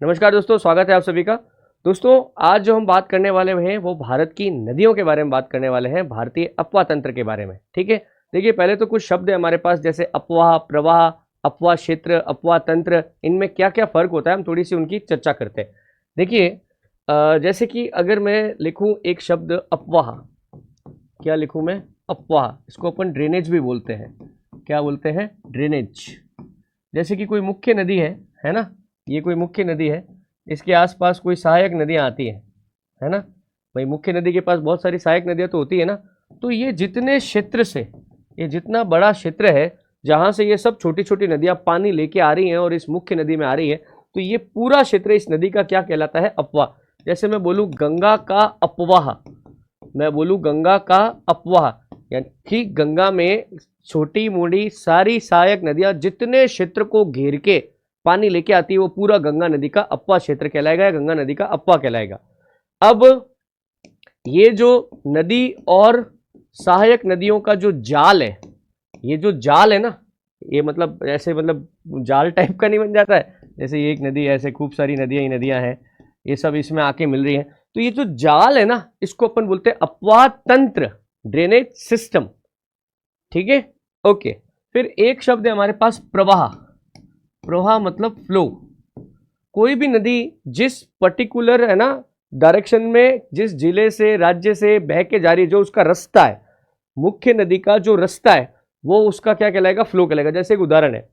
नमस्कार दोस्तों, स्वागत है आप सभी का। दोस्तों, आज जो हम बात करने वाले हैं वो भारत की नदियों के बारे में बात करने वाले हैं, भारतीय अपवाह तंत्र के बारे में। ठीक है, देखिए पहले तो कुछ शब्द है हमारे पास, जैसे अपवाह, प्रवाह, अपवाह क्षेत्र, अपवाह तंत्र। इनमें क्या क्या फर्क होता है हम थोड़ी सी उनकी चर्चा करते हैं। देखिए जैसे कि अगर मैं लिखूं एक शब्द अपवाह, क्या लिखूं मैं? अपवाह। इसको अपन ड्रेनेज भी बोलते हैं। क्या बोलते हैं? ड्रेनेज। जैसे कि कोई मुख्य नदी है ना, ये कोई मुख्य नदी है, इसके आसपास कोई सहायक नदियां आती हैं, है ना। भाई मुख्य नदी के पास बहुत सारी सहायक नदियां तो होती है ना। तो ये जितने क्षेत्र से, ये जितना बड़ा क्षेत्र है जहां से ये सब छोटी छोटी नदियां पानी लेके आ रही हैं और इस मुख्य नदी में आ रही है, तो ये पूरा क्षेत्र इस नदी का क्या कहलाता है? अपवाह। जैसे मैं बोलूं गंगा का अपवाह, मैं बोलूं गंगा का अपवाह, यानी कि गंगा में छोटी मोटी सारी सहायक नदियां जितने क्षेत्र को घेर के पानी लेके आती है, वो पूरा गंगा नदी का अपवाह क्षेत्र कहलाएगा या गंगा नदी का अपवाह कहलाएगा। अब ये जो नदी और सहायक नदियों का जो जाल है, ये जो जाल है ना, ये मतलब ऐसे मतलब जाल टाइप का नहीं बन जाता है, जैसे ये एक नदी है, ऐसे खूब सारी नदियां ही नदियां हैं, ये सब इसमें आके मिल रही हैं। तो ये जो जाल है ना, इसको अपन बोलते हैं अपवाह तंत्र, ड्रेनेज सिस्टम। ठीक है, ओके। फिर एक शब्द है हमारे पास प्रवाह। प्रवाह मतलब फ्लो। कोई भी नदी जिस पर्टिकुलर, है ना, डायरेक्शन में, जिस जिले से, राज्य से बह के जा रही है, जो उसका रास्ता है, मुख्य नदी का जो रास्ता है, वो उसका क्या कहलाएगा? फ्लो कहलाएगा। जैसे एक उदाहरण है,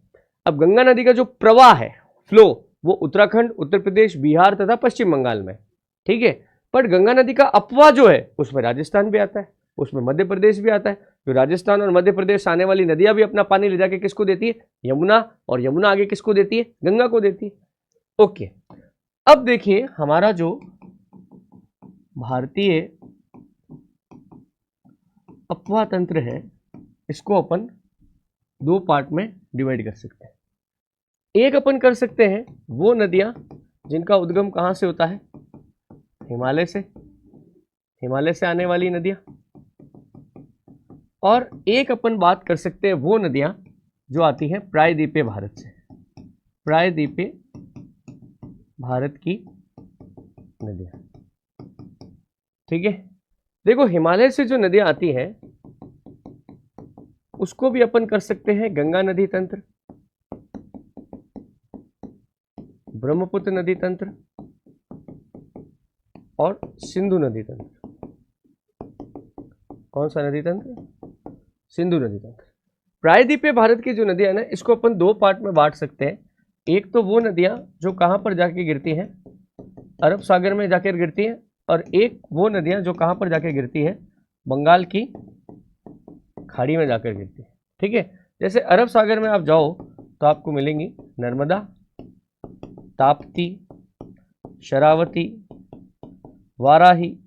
अब गंगा नदी का जो प्रवाह है, फ्लो, वो उत्तराखंड, उत्तर प्रदेश, बिहार तथा पश्चिम बंगाल में। ठीक है, पर गंगा नदी का अपवाह जो है उसमें राजस्थान भी आता है, उसमें मध्य प्रदेश भी आता है। जो राजस्थान और मध्य प्रदेश आने वाली नदियां भी अपना पानी ले जाके किसको देती है? यमुना। और यमुना आगे किसको देती है? गंगा को देती है। ओके, अब देखिए हमारा जो भारतीय अपवाह तंत्र है, इसको अपन दो पार्ट में डिवाइड कर सकते हैं। एक अपन कर सकते हैं वो नदियां जिनका उद्गम कहां से होता है? हिमालय से, हिमालय से आने वाली नदियां। और एक अपन बात कर सकते हैं वो नदियां जो आती हैं प्रायद्वीपीय भारत से, प्रायद्वीपीय भारत की नदियां। ठीक है, देखो हिमालय से जो नदियां आती हैं उसको भी अपन कर सकते हैं गंगा नदी तंत्र, ब्रह्मपुत्र नदी तंत्र और सिंधु नदी तंत्र। कौन सा नदी तंत्र? सिंधु नदी तंत्र। प्रायद्वीपीय भारत की जो नदियां है ना, इसको अपन दो पार्ट में बांट सकते हैं। एक तो वो नदियां जो कहां पर जाके गिरती हैं? अरब सागर में जाकर गिरती हैं। और एक वो नदियां जो कहां पर जाके गिरती हैं? बंगाल की खाड़ी में जाकर गिरती है। ठीक है, जैसे अरब सागर में आप जाओ तो आपको मिलेंगी नर्मदा, ताप्ती, शरावती, वाराही,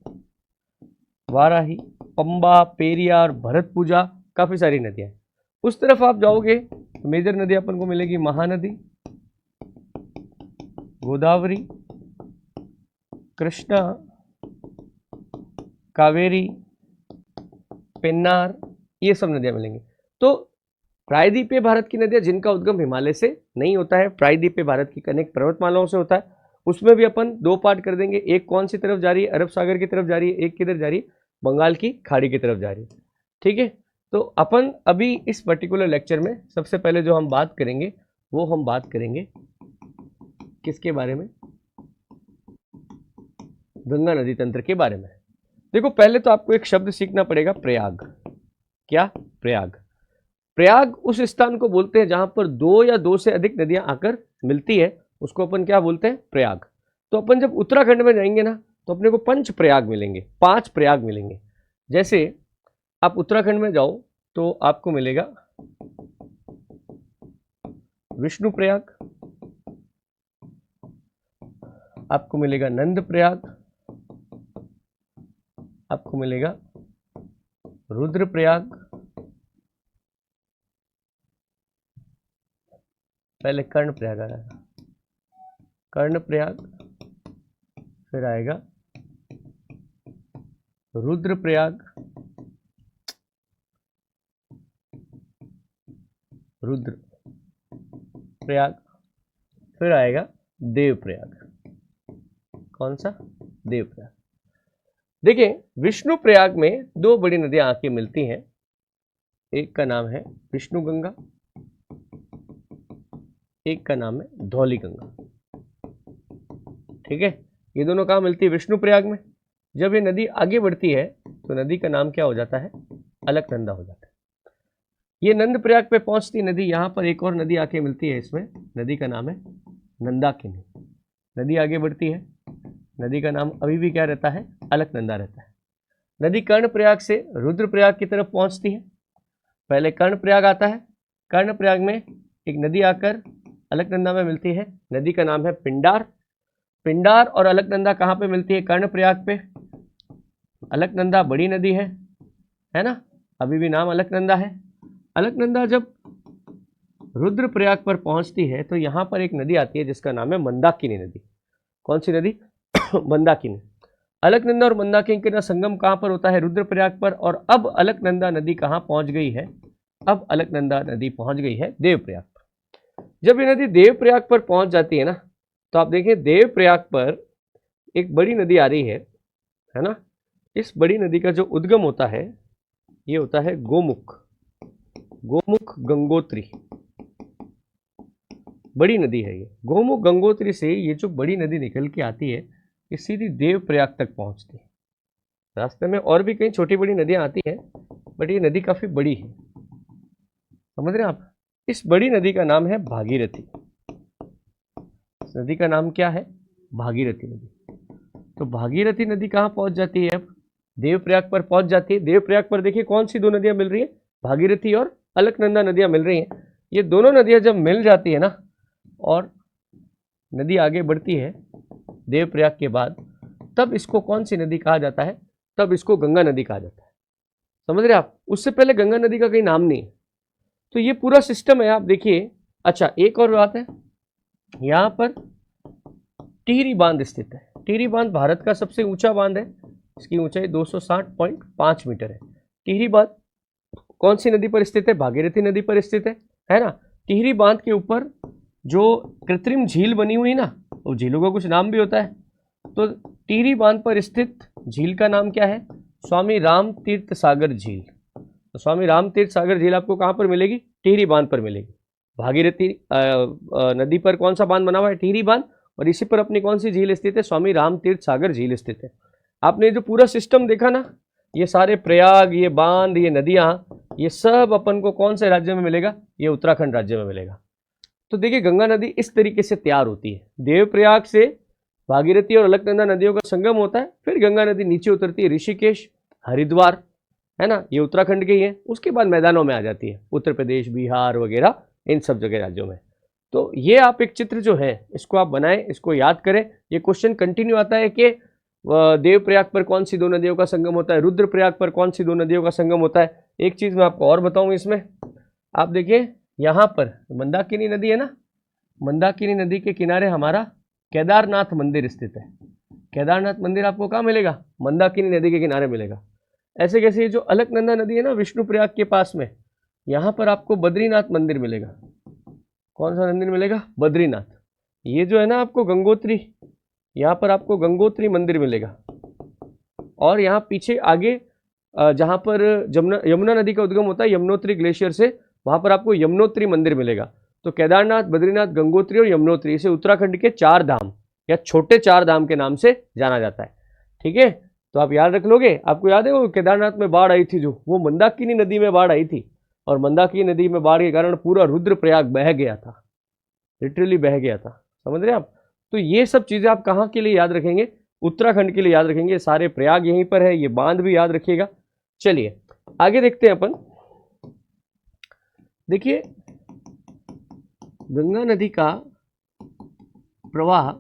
वाराही, पंबा, पेरियार, भरतपुजा, काफी सारी नदियां हैं। उस तरफ आप जाओगे तो मेजर नदी अपन को मिलेगी महानदी, गोदावरी, कृष्णा, कावेरी, पेन्नार, ये सब नदियां मिलेंगी। तो प्रायद्वीपीय भारत की नदियां जिनका उद्गम हिमालय से नहीं होता है, प्रायद्वीपीय भारत की अनेक पर्वतमालाओं से होता है, उसमें भी अपन दो पार्ट कर देंगे। एक कौन सी तरफ जा रही है? अरब सागर की तरफ जा रही है। एक किधर जा रही है? बंगाल की खाड़ी की तरफ जा रही है। ठीक है, तो अपन अभी इस पर्टिकुलर लेक्चर में सबसे पहले जो हम बात करेंगे वो हम बात करेंगे किसके बारे में? गंगा नदी तंत्र के बारे में। देखो पहले तो आपको एक शब्द सीखना पड़ेगा, प्रयाग। क्या? प्रयाग। प्रयाग उस स्थान को बोलते हैं जहां पर दो या दो से अधिक नदियां आकर मिलती है, उसको अपन क्या बोलते हैं? प्रयाग। तो अपन जब उत्तराखंड में जाएंगे ना, तो अपने को पंच प्रयाग मिलेंगे, 5 प्रयाग मिलेंगे। जैसे आप उत्तराखंड में जाओ तो आपको मिलेगा विष्णु प्रयाग, आपको मिलेगा नंद प्रयाग, आपको मिलेगा रुद्र प्रयाग, पहले कर्ण प्रयाग आएगा, कर्ण प्रयाग, फिर आएगा रुद्र प्रयाग, रुद्र प्रयाग, फिर आएगा देव प्रयाग। कौन सा? देवप्रयाग। देखिए विष्णु प्रयाग में दो बड़ी नदियां आके मिलती हैं, एक का नाम है विष्णु गंगा, एक का नाम है धौली गंगा। ठीक है, ये दोनों कहाँ मिलती है? विष्णु प्रयाग में। जब ये नदी आगे बढ़ती है तो नदी का नाम क्या हो जाता है? अलकनंदा हो जाता है। ये नंद प्रयाग पे पहुंचती नदी, यहां पर एक और नदी आके मिलती है, इसमें नदी का नाम है नंदाकिनी। नदी आगे बढ़ती है, नदी का नाम अभी भी क्या रहता है? अलकनंदा रहता है। नदी कर्णप्रयाग से रुद्रप्रयाग की तरफ पहुंचती है। पहले कर्णप्रयाग आता है, कर्णप्रयाग में एक नदी आकर अलकनंदा में मिलती है, नदी का नाम है पिंडार। पिंडार और अलकनंदा कहाँ पे मिलती है? कर्णप्रयाग पे। अलकनंदा बड़ी नदी है ना, अभी भी नाम अलकनंदा है। अलकनंदा जब रुद्रप्रयाग पर पहुंचती है तो यहां पर एक नदी आती है जिसका नाम है मंदाकिनी नदी। कौन सी नदी? मंदाकिनी। अलकनंदा और मंदाकिनी का संगम कहां पर होता है? रुद्रप्रयाग पर। और अब अलकनंदा नदी कहां पहुंच गई है? अब अलकनंदा नदी पहुंच गई है देवप्रयाग पर। जब ये नदी देवप्रयाग पर पहुंच जाती है ना, तो आप देखिए देवप्रयाग पर एक बड़ी नदी आ रही है ना। इस बड़ी नदी का जो उद्गम होता है ये होता है गोमुख, गोमुख गंगोत्री। बड़ी नदी है ये। गोमुख गंगोत्री से ये जो बड़ी नदी निकल के आती है ये सीधी देवप्रयाग तक पहुंचती है। रास्ते में और भी कई छोटी बड़ी नदियां आती हैं, बट ये नदी काफी बड़ी है, समझ रहे हैं आप। इस बड़ी नदी का नाम है भागीरथी। इस नदी का नाम क्या है? भागीरथी नदी। तो भागीरथी नदी कहाँ पहुंच जाती है? अब देवप्रयाग पर पहुंच जाती है। देवप्रयाग पर देखिए कौन सी दो नदियां मिल रही है? भागीरथी और अलकनंदा नदियां मिल रही हैं। ये दोनों नदियां जब मिल जाती है ना और नदी आगे बढ़ती है देवप्रयाग के बाद, तब इसको कौन सी नदी कहा जाता है? तब इसको गंगा नदी कहा जाता है। समझ रहे आप? उससे पहले गंगा नदी का कहीं नाम नहीं है। तो ये पूरा सिस्टम है, आप देखिए। अच्छा, एक और बात है, यहां पर टिहरी बांध स्थित है। टिहरी बांध भारत का सबसे ऊंचा बांध है, इसकी ऊंचाई 260.5 मीटर है। टिहरी बांध कौन सी नदी पर स्थित है? भागीरथी नदी पर स्थित है ना। टिहरी बांध के ऊपर जो कृत्रिम झील बनी हुई ना, वो झीलों का कुछ नाम भी होता है। तो टिहरी बांध पर स्थित झील का नाम क्या है? स्वामी राम तीर्थ सागर झील। तो स्वामी राम तीर्थ सागर झील आपको कहाँ पर मिलेगी? टिहरी बांध पर मिलेगी। भागीरथी नदी पर कौन सा बांध बना हुआ है? टिहरी बांध। और इसी पर अपनी कौन सी झील स्थित है? स्वामी राम तीर्थ सागर झील स्थित है। आपने जो पूरा सिस्टम देखा ना, ये सारे प्रयाग, ये बांध, ये नदियां, ये सब अपन को कौन से राज्य में मिलेगा? ये उत्तराखंड राज्य में मिलेगा। तो देखिए गंगा नदी इस तरीके से तैयार होती है। देवप्रयाग से भागीरथी और अलकनंदा नदियों का संगम होता है, फिर गंगा नदी नीचे उतरती है ऋषिकेश, हरिद्वार, है ना, ये उत्तराखंड के ही है। उसके बाद मैदानों में आ जाती है, उत्तर प्रदेश, बिहार वगैरह, इन सब जगह राज्यों में। तो ये आप एक चित्र जो है इसको आप बनाएं, इसको याद करें। ये क्वेश्चन कंटिन्यू आता है कि देवप्रयाग पर कौन सी दो नदियों का संगम होता है, रुद्रप्रयाग पर कौन सी दो नदियों का संगम होता है। एक चीज मैं आपको और बताऊं इसमें, आप देखिए यहाँ पर मंदाकिनी नदी है ना, मंदाकिनी नदी के किनारे हमारा केदारनाथ मंदिर स्थित है। केदारनाथ मंदिर आपको कहाँ मिलेगा? मंदाकिनी नदी के किनारे मिलेगा। ऐसे कैसे ये जो अलकनंदा नदी है ना विष्णुप्रयाग के पास में, यहाँ पर आपको बद्रीनाथ मंदिर मिलेगा। कौन सा मंदिर मिलेगा? बद्रीनाथ। ये जो है ना आपको गंगोत्री, यहाँ पर आपको गंगोत्री मंदिर मिलेगा। और यहाँ पीछे आगे जहाँ पर यमुना नदी का उद्गम होता है यमुनोत्री ग्लेशियर से, वहाँ पर आपको यमुनोत्री मंदिर मिलेगा। तो केदारनाथ, बद्रीनाथ, गंगोत्री और यमुनोत्री, इसे उत्तराखंड के 4 धाम या छोटे 4 धाम के नाम से जाना जाता है। ठीक है, तो आप याद रख लोगे। आपको याद है वो केदारनाथ में बाढ़ आई थी, जो वो मंदाकिनी नदी में बाढ़ आई थी, और मंदाकिनी नदी में बाढ़ के कारण पूरा रुद्रप्रयाग बह गया था, लिटरली बह गया था। समझ रहे हैं आप? तो ये सब चीजें आप कहाँ के लिए याद रखेंगे? उत्तराखंड के लिए याद रखेंगे। सारे प्रयाग यहीं पर है, ये बांध भी याद रखिएगा। चलिए आगे देखते हैं अपन। देखिए गंगा नदी का प्रवाह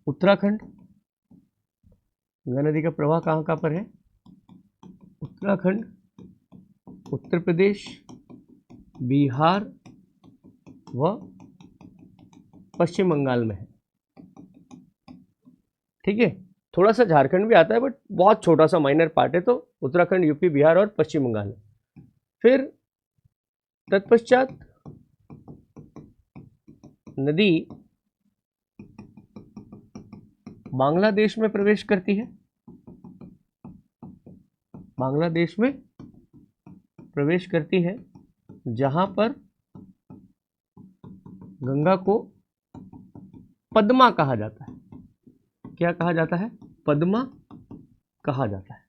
उत्तराखंड, गंगा नदी का प्रवाह कहाँ कहाँ पर है? उत्तराखंड, उत्तर प्रदेश, बिहार व पश्चिम बंगाल में है। ठीक है, थोड़ा सा झारखंड भी आता है, बट बहुत छोटा सा माइनर पार्ट है। तो उत्तराखंड, यूपी, बिहार और पश्चिम बंगाल। फिर तत्पश्चात नदी बांग्लादेश में प्रवेश करती है, बांग्लादेश में प्रवेश करती है, जहां पर गंगा को पद्मा कहा जाता है। क्या कहा जाता है? पद्मा कहा जाता है।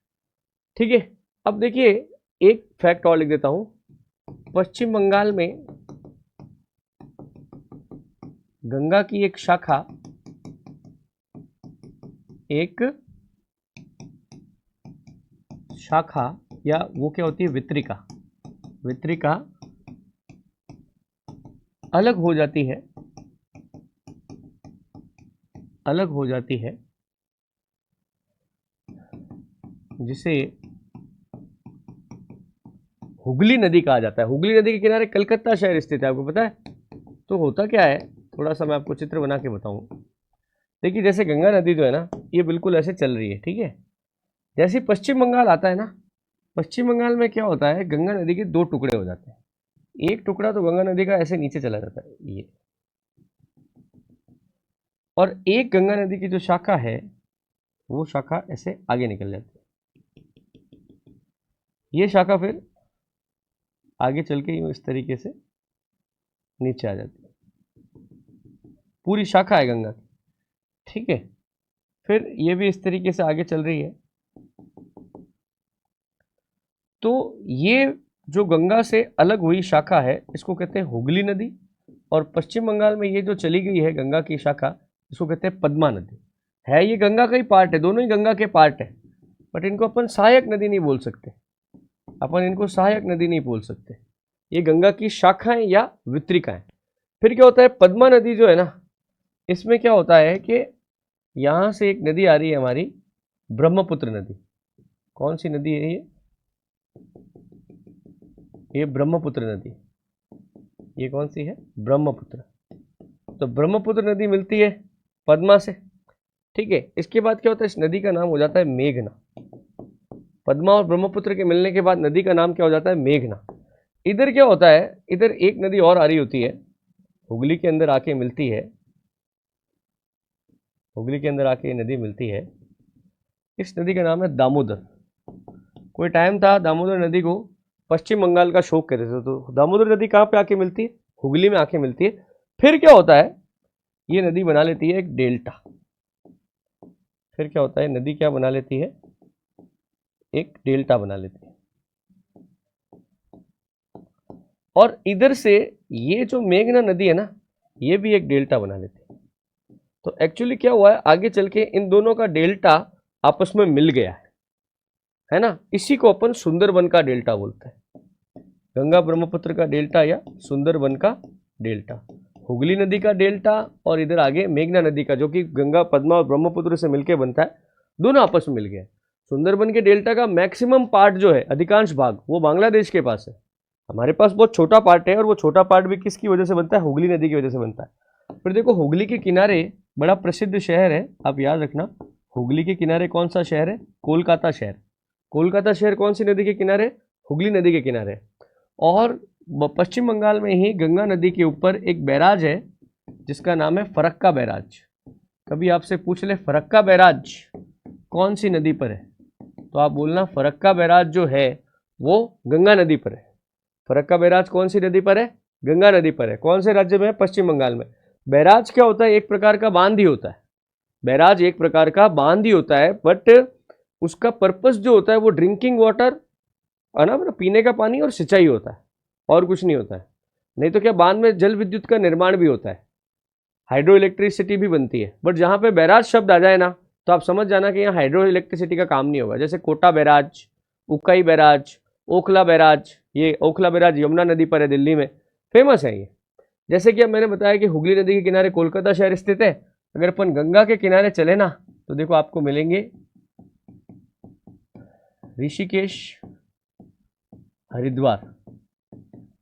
ठीक है, अब देखिए एक फैक्ट और लिख देता हूं। पश्चिम बंगाल में गंगा की एक शाखा, एक शाखा या वो क्या होती है, वितरिका, वितरिका अलग हो जाती है, अलग हो जाती है, जिसे हुगली नदी कहा जाता है। हुगली नदी के किनारे कलकत्ता शहर स्थित है, आपको पता है। तो होता क्या है, थोड़ा सा मैं आपको चित्र बना के बताऊं। देखिए जैसे गंगा नदी जो है ना, ये बिल्कुल ऐसे चल रही है, ठीक है। जैसे पश्चिम बंगाल आता है ना, पश्चिम बंगाल में क्या होता है, गंगा नदी के दो टुकड़े हो जाते हैं। एक टुकड़ा तो गंगा नदी का ऐसे नीचे चला जाता है, ये, और एक गंगा नदी की जो शाखा है, वो शाखा ऐसे आगे निकल जाती है। ये शाखा फिर आगे चल के यूं इस तरीके से नीचे आ जाती है, पूरी शाखा है गंगा की, ठीक है। फिर ये भी इस तरीके से आगे चल रही है। तो ये जो गंगा से अलग हुई शाखा है, इसको कहते हैं हुगली नदी। और पश्चिम बंगाल में ये जो चली गई है गंगा की शाखा, इसको कहते हैं पद्मा नदी। है ये गंगा का ही पार्ट है, दोनों ही गंगा के पार्ट है, बट इनको अपन सहायक नदी नहीं बोल सकते, अपन इनको सहायक नदी नहीं बोल सकते। ये गंगा की शाखाएं या वितरिकाएं। फिर क्या होता है, पद्मा नदी जो है ना, इसमें क्या होता है कि यहां से एक नदी आ रही है हमारी, ब्रह्मपुत्र नदी। कौन सी नदी है ये ब्रह्मपुत्र नदी। ये कौन सी है? ब्रह्मपुत्र। तो ब्रह्मपुत्र नदी मिलती है पद्मा से, ठीक है। इसके बाद क्या होता है, इस नदी का नाम हो जाता है मेघना। पद्मा और ब्रह्मपुत्र के मिलने के बाद नदी का नाम क्या हो जाता है? मेघना। इधर क्या होता है, इधर एक नदी और आ रही होती है, हुगली के अंदर आके मिलती है, हुगली के अंदर आके ये नदी मिलती है। इस नदी का नाम है दामोदर। कोई टाइम था दामोदर नदी को पश्चिम बंगाल का शोक कहते थे। तो दामोदर नदी कहाँ पे आके मिलती है? हुगली में आके मिलती है। फिर क्या होता है, ये नदी बना लेती है एक डेल्टा। फिर क्या होता है, नदी क्या बना लेती है? एक डेल्टा बना लेती है। और इधर से ये जो मेघना नदी है ना, ये भी एक डेल्टा बना लेती है। तो एक्चुअली क्या हुआ है, आगे चल के इन दोनों का डेल्टा आपस में मिल गया है ना। इसी को अपन सुंदरबन का डेल्टा बोलते हैं। गंगा ब्रह्मपुत्र का डेल्टा या सुंदरबन का डेल्टा, हुगली नदी का डेल्टा, और इधर आगे मेघना नदी का, जो कि गंगा, पद्मा और ब्रह्मपुत्र से मिलकर बनता है, दोनों आपस में मिल गए। सुंदरबन के डेल्टा का मैक्सिमम पार्ट जो है, अधिकांश भाग, वो बांग्लादेश के पास है। हमारे पास बहुत छोटा पार्ट है, और वो छोटा पार्ट भी किसकी वजह से बनता है? हुगली नदी की वजह से बनता है। फिर देखो, हुगली के किनारे बड़ा प्रसिद्ध शहर है, आप याद रखना, हुगली के किनारे कौन सा शहर है? कोलकाता शहर। कोलकाता शहर कौन सी नदी के किनारे? हुगली नदी के किनारे। और पश्चिम बंगाल में ही गंगा नदी के ऊपर एक बैराज है, जिसका नाम है फरक्का बैराज। कभी आपसे पूछ ले फरक्का बैराज कौन सी नदी पर है, तो आप बोलना फरक्का बैराज जो है वो गंगा नदी पर है। फरक्का बैराज कौन सी नदी पर है? गंगा नदी पर है। कौन से राज्य में है? पश्चिम बंगाल में। बैराज क्या होता है? एक प्रकार का बांध ही होता है। बैराज एक प्रकार का बांध ही होता है, बट उसका पर्पस जो होता है वो ड्रिंकिंग वाटर है ना, मतलब पीने का पानी और सिंचाई होता है, और कुछ नहीं होता है। नहीं तो क्या, बांध में जल विद्युत का निर्माण भी होता है, हाइड्रो इलेक्ट्रिसिटी भी बनती है। बट जहाँ पे बैराज शब्द आ जाए ना, तो आप समझ जाना कि यहाँ हाइड्रो इलेक्ट्रिसिटी का काम नहीं होगा। जैसे Kota barrage, Ukai barrage, Okhla barrage. ये ओखला बैराज यमुना नदी पर है, दिल्ली में फेमस है ये। जैसे कि अब मैंने बताया कि हुगली नदी के किनारे कोलकाता शहर स्थित है। अगर अपन गंगा के किनारे चले ना, तो देखो आपको मिलेंगे ऋषिकेश, हरिद्वार।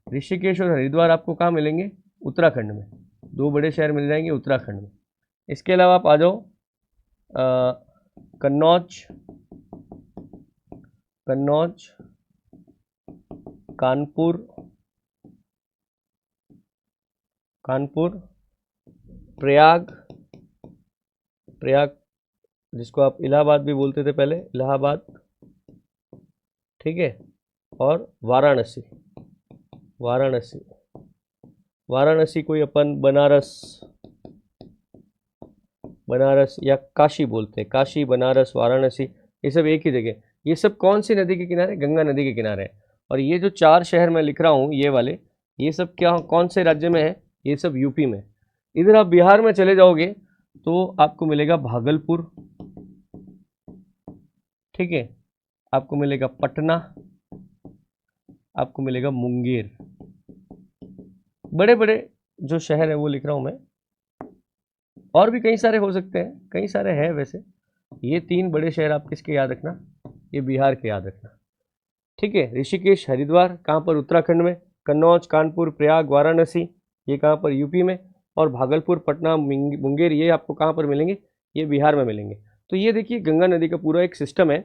ऋषिकेश और हरिद्वार आपको कहाँ मिलेंगे? उत्तराखंड में। दो बड़े शहर मिल जाएंगे उत्तराखंड में। इसके अलावा आप आ जाओ कन्नौज, कन्नौज, कानपुर, कानपुर, प्रयाग, प्रयाग जिसको आप इलाहाबाद भी बोलते थे पहले, इलाहाबाद, ठीक है, और वाराणसी, वाराणसी, वाराणसी कोई अपन बनारस, बनारस या काशी बोलते हैं, काशी, बनारस, वाराणसी, ये सब एक ही जगह। ये सब कौन सी नदी के किनारे? गंगा नदी के किनारे है। और ये जो 4 शहर मैं लिख रहा हूँ ये वाले, ये सब क्या कौन से राज्य में है? ये सब यूपी में। इधर आप बिहार में चले जाओगे तो आपको मिलेगा भागलपुर, ठीक है, आपको मिलेगा पटना, आपको मिलेगा मुंगेर। बड़े बड़े जो शहर है वो लिख रहा हूँ मैं, और भी कई सारे हो सकते हैं, कई सारे हैं वैसे। ये 3 बड़े शहर आप किसके याद रखना? ये बिहार के याद रखना, ठीक है। ऋषिकेश, हरिद्वार कहाँ पर? उत्तराखंड में। कन्नौज, कानपुर, प्रयाग, वाराणसी ये कहाँ पर? यूपी में। और भागलपुर, पटना, मुंगेर ये आपको कहाँ पर मिलेंगे? ये बिहार में मिलेंगे। तो ये देखिए गंगा नदी का पूरा एक सिस्टम है।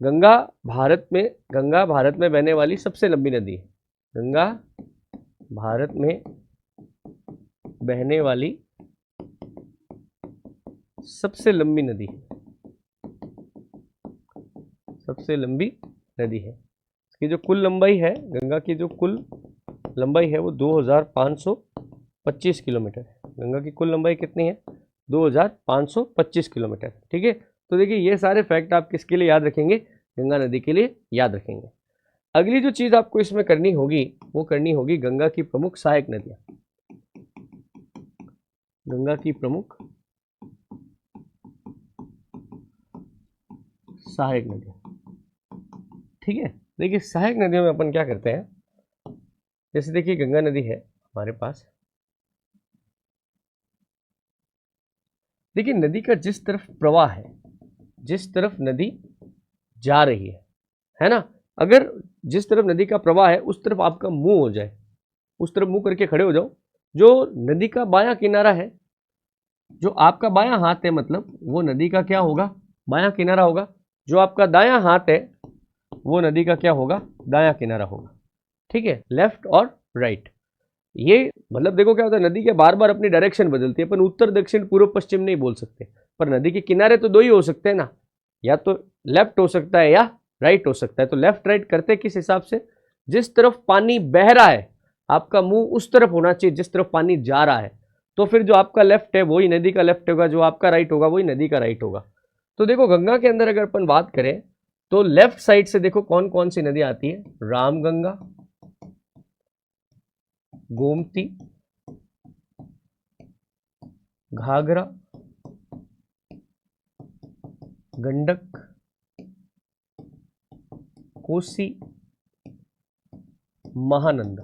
गंगा गंगा भारत में बहने वाली सबसे लंबी नदी है। गंगा भारत में बहने वाली सबसे लंबी नदी है, सबसे लंबी नदी है। इसकी जो कुल लंबाई है, गंगा की जो कुल लंबाई है वो 2525 किलोमीटर है। गंगा की कुल लंबाई कितनी है? 2525 किलोमीटर, ठीक है। तो देखिए ये सारे फैक्ट आप किसके लिए याद रखेंगे? गंगा नदी के लिए याद रखेंगे। अगली जो चीज़ आपको इसमें करनी होगी वो करनी होगी गंगा की प्रमुख सहायक नदियाँ। गंगा की प्रमुख सहायक नदियाँ, ठीक है। देखिए सहायक नदियों में अपन क्या करते हैं, जैसे देखिए गंगा नदी है हमारे पास। देखिए नदी का जिस तरफ प्रवाह है, जिस तरफ नदी जा रही है ना, अगर जिस तरफ नदी का प्रवाह है उस तरफ आपका मुंह हो जाए, उस तरफ मुंह करके खड़े हो जाओ, जो नदी का बायां किनारा है, जो आपका बायां हाथ है, मतलब वो नदी का क्या होगा? बायां किनारा होगा। जो आपका दायां हाथ है वो नदी का क्या होगा? दायां किनारा होगा, ठीक है। लेफ्ट और राइट, ये मतलब देखो क्या होता है, नदी के बार बार अपनी डायरेक्शन बदलती है। अपन उत्तर, दक्षिण, पूर्व, पश्चिम नहीं बोल सकते, पर नदी के किनारे तो 2 ही हो सकते हैं ना, या तो लेफ्ट हो सकता है या राइट हो सकता है। तो लेफ्ट राइट करते किस हिसाब से? जिस तरफ पानी बह रहा है आपका मुंह उस तरफ होना चाहिए जिस तरफ पानी जा रहा है। तो फिर जो आपका लेफ्ट है वही नदी का लेफ्ट होगा, जो आपका राइट होगा वही नदी का राइट होगा। तो देखो गंगा के अंदर अगर अपन बात करें तो लेफ्ट साइड से देखो कौन कौन सी नदी आती है? रामगंगा, गोमती, घाघरा, गंडक, कोसी, महानंदा,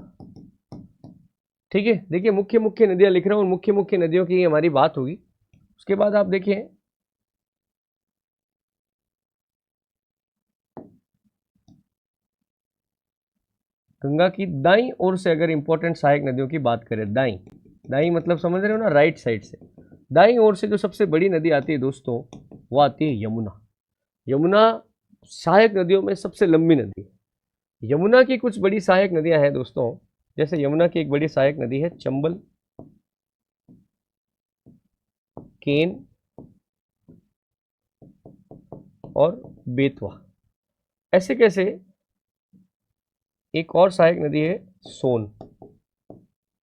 ठीक है। देखिए मुख्य मुख्य नदियां लिख रहा हूं, मुख्य मुख्य नदियों की हमारी बात होगी। उसके बाद आप देखिए गंगा की दाईं ओर से अगर इंपॉर्टेंट सहायक नदियों की बात करें, दाईं, दाईं मतलब समझ रहे हो ना, राइट साइड से दाईं ओर से जो सबसे बड़ी नदी आती है दोस्तों वो आती है यमुना। यमुना सहायक नदियों में सबसे लंबी नदी है। यमुना की कुछ बड़ी सहायक नदियां हैं दोस्तों, जैसे यमुना की एक बड़ी सहायक नदी है चंबल, केन और बेतवा। ऐसे कैसे? एक और सहायक नदी है सोन,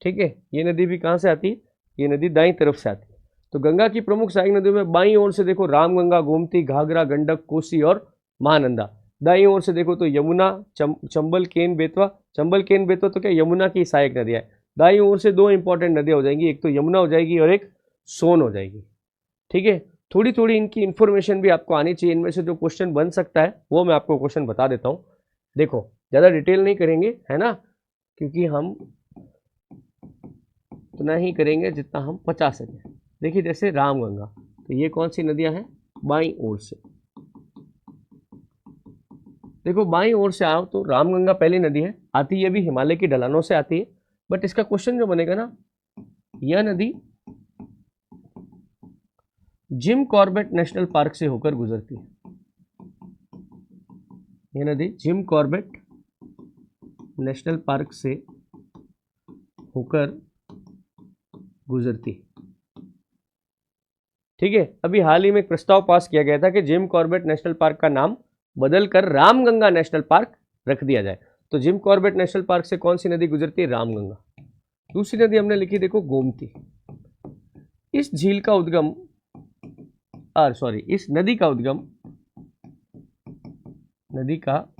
ठीक है। ये नदी भी कहां से आती है? ये नदी दाईं तरफ से आती है। तो गंगा की प्रमुख सहायक नदियों में बाईं ओर से देखो रामगंगा, गोमती, घाघरा, गंडक, कोसी और महानंदा। दाईं ओर से देखो तो यमुना, चंबल, केन, बेतवा। चंबल, केन, बेतवा तो क्या यमुना की सहायक नदियां है। दाईं ओर से 2 इंपॉर्टेंट नदियां हो जाएंगी, एक तो यमुना हो जाएगी और एक सोन हो जाएगी, ठीक है। थोड़ी थोड़ी इनकी इंफॉर्मेशन भी आपको आनी चाहिए। इनमें से जो क्वेश्चन बन सकता है वो मैं आपको क्वेश्चन बता देता हूँ। देखो ज़्यादा डिटेल नहीं करेंगे है ना, क्योंकि हम उतना ही करेंगे जितना हम बचा सकें। देखिए जैसे रामगंगा, तो ये कौन सी नदियां हैं? बाईं ओर से देखो, बाईं ओर से आओ तो रामगंगा पहली नदी है, आती है भी हिमालय की ढलानों से आती है। बट इसका क्वेश्चन जो बनेगा ना, यह नदी जिम कॉर्बेट नेशनल पार्क से होकर गुजरती है। यह नदी जिम कॉर्बेट नेशनल पार्क से होकर गुजरती है, ठीक है, अभी हाल ही में एक प्रस्ताव पास किया गया था कि जिम कॉर्बेट नेशनल पार्क का नाम बदलकर रामगंगा नेशनल पार्क रख दिया जाए। तो जिम कॉर्बेट नेशनल पार्क से कौन सी नदी गुजरती है? रामगंगा। दूसरी नदी हमने लिखी, देखो, गोमती। इस झील का उद्गम इस नदी का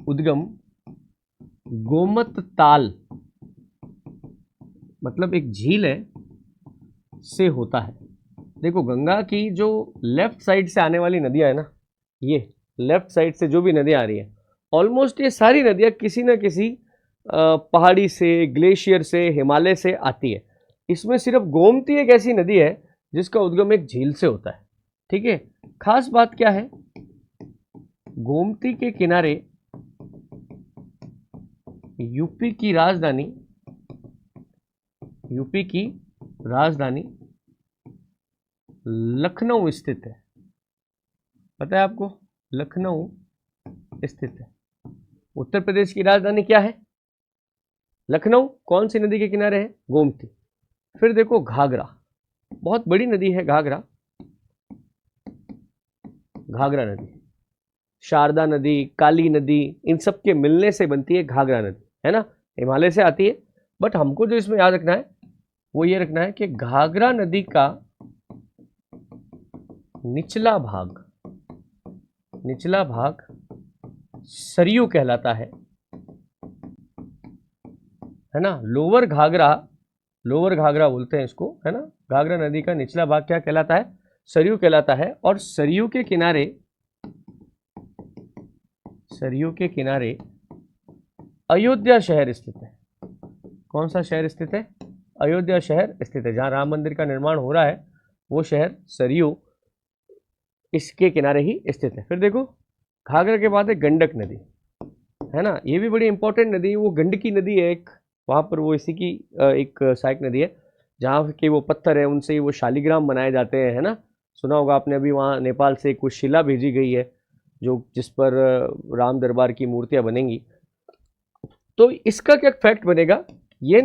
उद्गम गोमत ताल, मतलब एक झील है, से होता है। देखो, गंगा की जो लेफ्ट साइड से आने वाली नदियां है ना, ये लेफ्ट साइड से जो भी नदियां आ रही है, ऑलमोस्ट ये सारी नदियां किसी न किसी पहाड़ी से, ग्लेशियर से, हिमालय से आती है। इसमें सिर्फ गोमती एक ऐसी नदी है जिसका उद्गम एक झील से होता है। ठीक है, खास बात क्या है, गोमती के किनारे यूपी की राजधानी लखनऊ स्थित है। पता है आपको? लखनऊ स्थित है। उत्तर प्रदेश की राजधानी क्या है? लखनऊ। कौन सी नदी के किनारे है? गोमती। फिर देखो घाघरा, बहुत बड़ी नदी है घाघरा नदी, शारदा नदी, काली नदी, इन सब के मिलने से बनती है घाघरा नदी, है ना, हिमालय से आती है। बट हमको जो इसमें याद रखना है वो ये रखना है कि घाघरा नदी का निचला भाग सरयू कहलाता है ना। लोअर घाघरा बोलते हैं इसको, है ना। घाघरा नदी का निचला भाग क्या कहलाता है? सरयू कहलाता है। और सरयू के किनारे अयोध्या शहर स्थित है। कौन सा शहर स्थित है? अयोध्या शहर स्थित है। जहां राम मंदिर का निर्माण हो रहा है वो शहर सरयू इसके किनारे ही स्थित है। फिर देखो, घाघरा के बाद है गंडक नदी, है ना। ये भी बड़ी इंपॉर्टेंट नदी, वो गंडकी नदी है एक, वहाँ पर वो इसी की एक सहायक नदी है, जहाँ के वो पत्थर है उनसे ही वो शालिग्राम बनाए जाते हैं, है ना। सुना होगा आपने, अभी वहाँ नेपाल से कुछ शिला भेजी गई है जिस पर राम दरबार की मूर्तियाँ बनेंगी। तो इसका क्या फैक्ट बनेगा, ये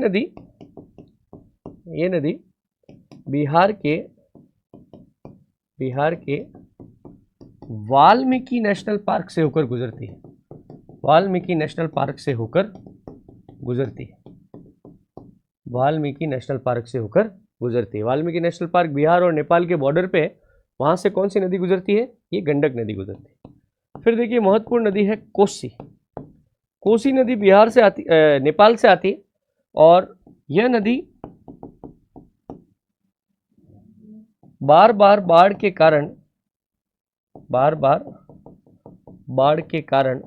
नदी बिहार के वाल्मीकि नेशनल पार्क से होकर गुजरती है। वाल्मीकि नेशनल पार्क से होकर गुजरती है। वाल्मीकि नेशनल पार्क बिहार और नेपाल के बॉर्डर पे है। वहां से कौन सी नदी गुजरती है? ये गंडक नदी गुजरती है। फिर देखिए, महत्वपूर्ण नदी है कोसी नदी बिहार से आती, नेपाल से आती है। और यह नदी बार बार बाढ़ के कारण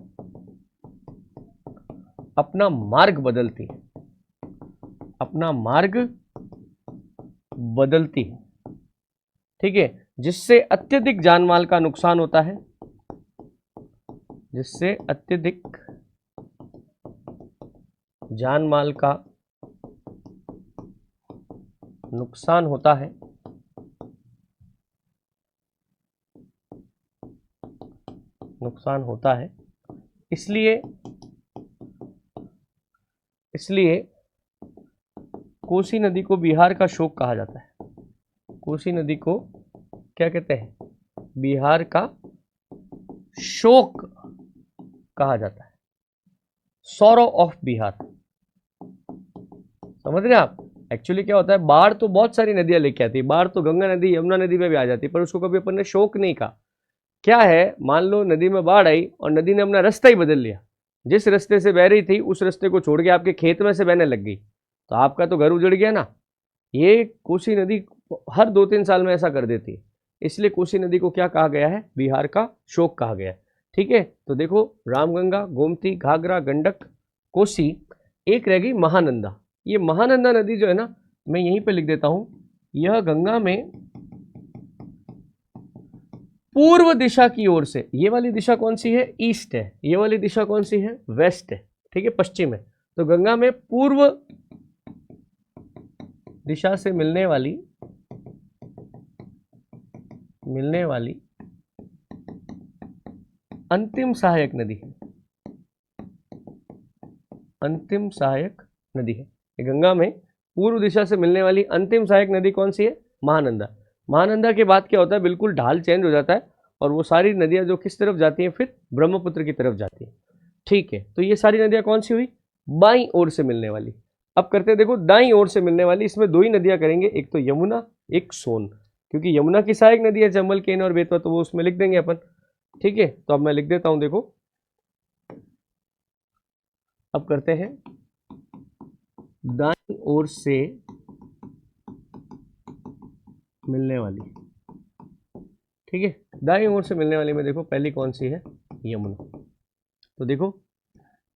अपना मार्ग बदलती है। ठीक है, जिससे अत्यधिक जानमाल का नुकसान होता है। नुकसान होता है। इसलिए कोसी नदी को बिहार का शोक कहा जाता है। कोसी नदी को क्या कहते हैं? बिहार का शोक कहा जाता है, सौरो ऑफ बिहार। समझ रहे हैं आप? एक्चुअली क्या होता है, बाढ़ तो बहुत सारी नदियां लेके आती है, बाढ़ तो गंगा नदी, यमुना नदी में भी आ जाती है, पर उसको कभी अपन ने शोक नहीं कहा। क्या है, मान लो नदी में बाढ़ आई और नदी ने अपना रास्ता ही बदल लिया, जिस रास्ते से बह रही थी उस रास्ते को छोड़ के आपके खेत में से बहने लग गई, तो आपका तो घर उजड़ गया ना। ये कोसी नदी हर 2-3 साल में ऐसा कर देती है, इसलिए कोसी नदी को क्या कहा गया है? बिहार का शोक कहा गया है। ठीक है, तो देखो, रामगंगा, गोमती, घाघरा, गंडक, कोसी, एक रह गई महानंदा। ये महानंदा नदी जो है ना, मैं यहीं पे लिख देता हूं, यह गंगा में पूर्व दिशा की ओर से, ये वाली दिशा कौन सी है? ईस्ट है। ये वाली दिशा कौन सी है? वेस्ट है। ठीक है, पश्चिम है। तो गंगा में पूर्व दिशा से मिलने वाली अंतिम सहायक नदी है। गंगा में पूर्व दिशा से मिलने वाली अंतिम सहायक नदी कौन सी है? महानंदा। महानंदा के बाद क्या होता है, बिल्कुल ढाल चेंज हो जाता है और वो सारी नदियां जो किस तरफ जाती हैं, फिर ब्रह्मपुत्र की तरफ जाती हैं। ठीक है, तो ये सारी नदियां कौन सी हुई, बाईं ओर से मिलने वाली। अब करते हैं देखो दाईं ओर से मिलने वाली, इसमें दो ही नदियां करेंगे, एक तो यमुना, एक सोन, क्योंकि यमुना की सहायक नदी है चंबल, केन और बेतवा, तो वो उसमें लिख देंगे अपन। ठीक है, तो अब मैं लिख देता हूं, देखो अब करते हैं दाईं ओर से मिलने वाली। ठीक है, दाईं ओर से मिलने वाली में देखो पहली कौन सी है, यमुना। तो देखो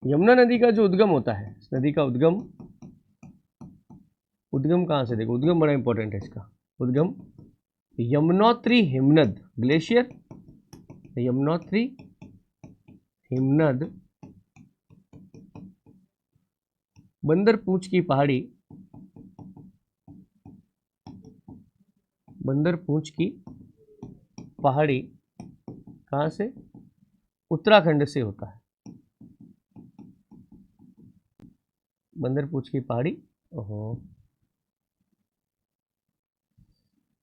यमुना नदी का जो उद्गम होता है, इस नदी का उद्गम, उद्गम कहाँ से, देखो उद्गम बड़ा इंपॉर्टेंट है इसका। उद्गम यमुनोत्री हिमनद ग्लेशियर, यमुनोत्री हिमनद बंदरपूंछ की पहाड़ी, बंदरपूंछ की पहाड़ी कहाँ से, उत्तराखंड से होता है। बंदरपूंछ की पहाड़ी, ओहो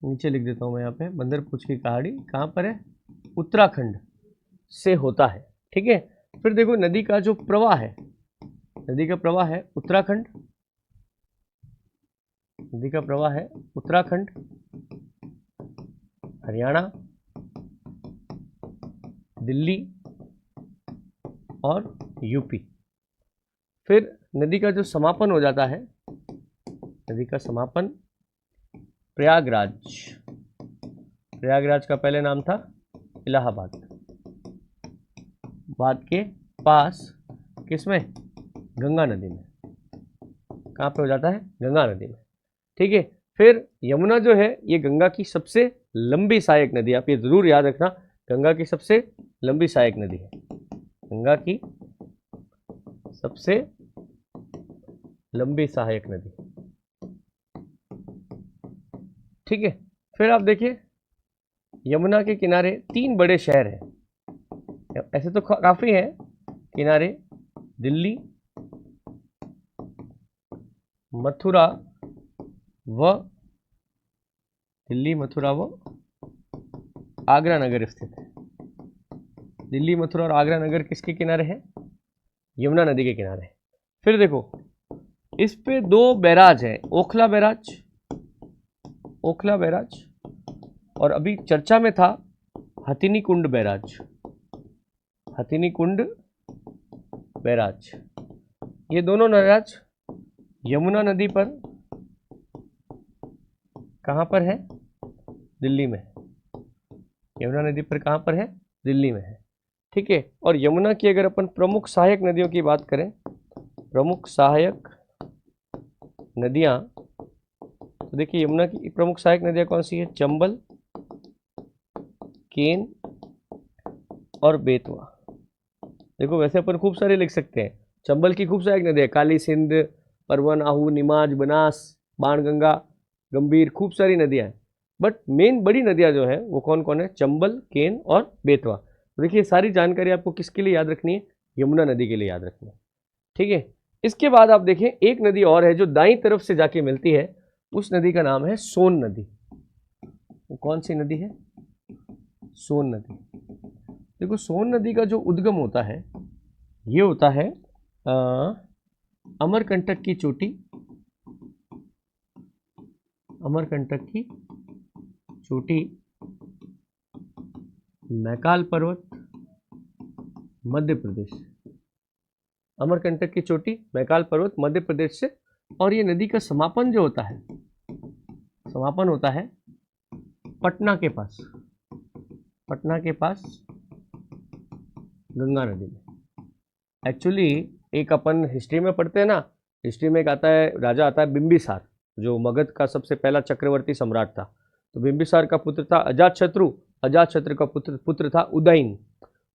नीचे लिख देता हूँ मैं यहाँ पे, बंदरपूंछ की पहाड़ी कहाँ पर है, उत्तराखंड से होता है। ठीक है, फिर देखो नदी का जो प्रवाह है, नदी का प्रवाह है उत्तराखंड, नदी का प्रवाह है उत्तराखंड, हरियाणा, दिल्ली और यूपी। फिर नदी का जो समापन हो जाता है, नदी का समापन प्रयागराज, प्रयागराज का पहले नाम था इलाहाबाद, बाद के पास, किसमें, गंगा नदी में। कहाँ पे हो जाता है, गंगा नदी में। ठीक है, फिर यमुना जो है ये गंगा की सबसे लंबी सहायक नदी, आप ये जरूर याद रखना, गंगा की सबसे लंबी सहायक नदी है, गंगा की सबसे लंबी सहायक नदी। ठीक है, फिर आप देखिए यमुना के किनारे तीन बड़े शहर हैं, ऐसे तो काफी हैं किनारे, दिल्ली, मथुरा व दिल्ली, मथुरा व आगरा नगर स्थित है। दिल्ली, मथुरा और आगरा नगर किसके किनारे हैं, यमुना नदी के किनारे है। फिर देखो इस पे दो बैराज हैं, ओखला बैराज, ओखला बैराज, और अभी चर्चा में था हथिनी कुंड बैराज, हथिनी कुंड बैराज। ये दोनों बैराज यमुना नदी पर, कहां पर है, दिल्ली में, यमुना नदी पर कहां पर है, दिल्ली में है। ठीक है, और यमुना की अगर अपन प्रमुख सहायक नदियों की बात करें, प्रमुख सहायक नदियां, तो देखिए यमुना की प्रमुख सहायक नदियां कौन सी है, चंबल, केन और बेतवा। देखो वैसे अपन खूब सारे लिख सकते हैं, चंबल की खूब सहायक नदियां, काली सिंध, परवन, आहू, निमाज, बनास, बाणगंगा, गंभीर, खूब सारी नदियां हैं, बट मेन बड़ी नदियां जो है वो कौन कौन है, चंबल, केन और बेतवा। तो देखिए सारी जानकारी आपको किसके लिए याद रखनी है, यमुना नदी के लिए याद रखनी है। ठीक है, इसके बाद आप देखें एक नदी और है जो दाईं तरफ से जाके मिलती है, उस नदी का नाम है सोन नदी। वो कौन सी नदी है, सोन नदी। देखो सोन नदी का जो उद्गम होता है ये होता है अमरकंटक की चोटी, अमरकंटक की चोटी, मैकाल पर्वत, मध्य प्रदेश, अमरकंटक की चोटी, मैकाल पर्वत, मध्य प्रदेश से। और ये नदी का समापन जो होता है, समापन होता है पटना के पास, पटना के पास गंगा नदी में। एक्चुअली एक अपन हिस्ट्री में पढ़ते हैं ना, हिस्ट्री में एक आता है राजा आता है बिंबिसार, जो मगध का सबसे पहला चक्रवर्ती सम्राट था। तो बिंबिसार का पुत्र था अजातशत्रु, अजातशत्रु का पुत्र था उदयन।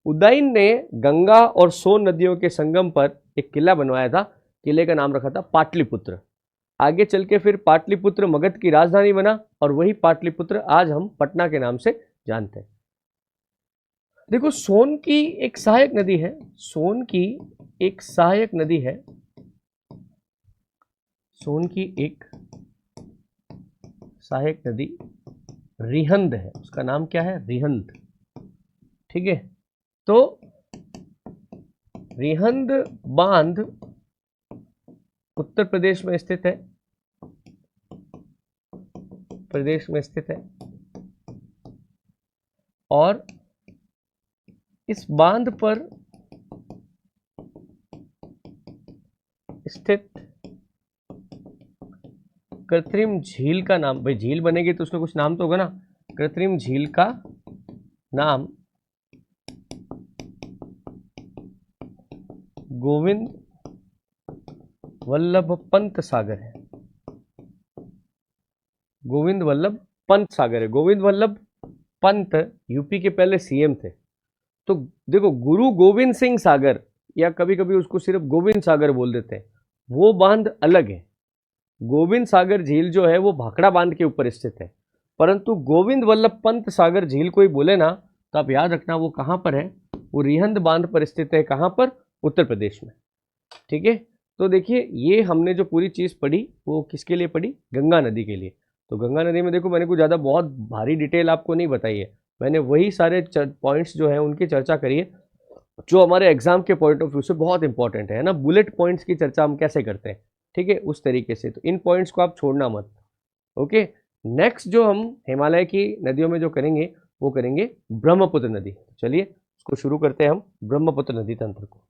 उदयन ने गंगा और सोन नदियों के संगम पर एक किला बनवाया था, किले का नाम रखा था पाटलिपुत्र। आगे चल के फिर पाटलिपुत्र मगध की राजधानी बना और वही पाटलिपुत्र आज हम पटना के नाम से जानते हैं। देखो सोन की एक सहायक नदी है, सोन की एक सहायक नदी है, सोन की एक सहायक नदी रिहंद है, उसका नाम क्या है, रिहंद। ठीक है, तो रिहंद बांध उत्तर प्रदेश में स्थित है, प्रदेश में स्थित है, और इस बांध पर स्थित कृत्रिम झील का नाम, भाई झील बनेगी तो उसका कुछ नाम तो होगा ना, कृत्रिम झील का नाम गोविंद वल्लभ पंत सागर है। गोविंद वल्लभ पंत सागर है। गोविंद वल्लभ पंत यूपी के पहले सीएम थे। तो देखो, गुरु गोविंद सिंह सागर, या कभी कभी उसको सिर्फ गोविंद सागर बोल देते हैं, वो बांध अलग है। गोविंद सागर झील जो है वो भाखड़ा बांध के ऊपर स्थित है, परंतु गोविंद वल्लभ पंत सागर झील कोई बोले ना तो आप याद रखना वो कहाँ पर है, वो रिहंद बांध पर स्थित है। कहाँ पर, उत्तर प्रदेश में। ठीक है, तो देखिए ये हमने जो पूरी चीज़ पढ़ी वो किसके लिए पढ़ी, गंगा नदी के लिए। तो गंगा नदी में देखो मैंने कुछ ज़्यादा बहुत भारी डिटेल आपको नहीं बताई है, मैंने वही सारे पॉइंट्स जो हैं उनकी चर्चा करी है जो हमारे एग्जाम के पॉइंट ऑफ व्यू से बहुत इंपॉर्टेंट है ना। बुलेट पॉइंट्स की चर्चा हम कैसे करते हैं, ठीक है, उस तरीके से। तो इन पॉइंट्स को आप छोड़ना मत। ओके, नेक्स्ट जो हम हिमालय की नदियों में जो करेंगे वो करेंगे ब्रह्मपुत्र नदी। चलिए उसको शुरू करते हैं हम, ब्रह्मपुत्र नदी तंत्र को।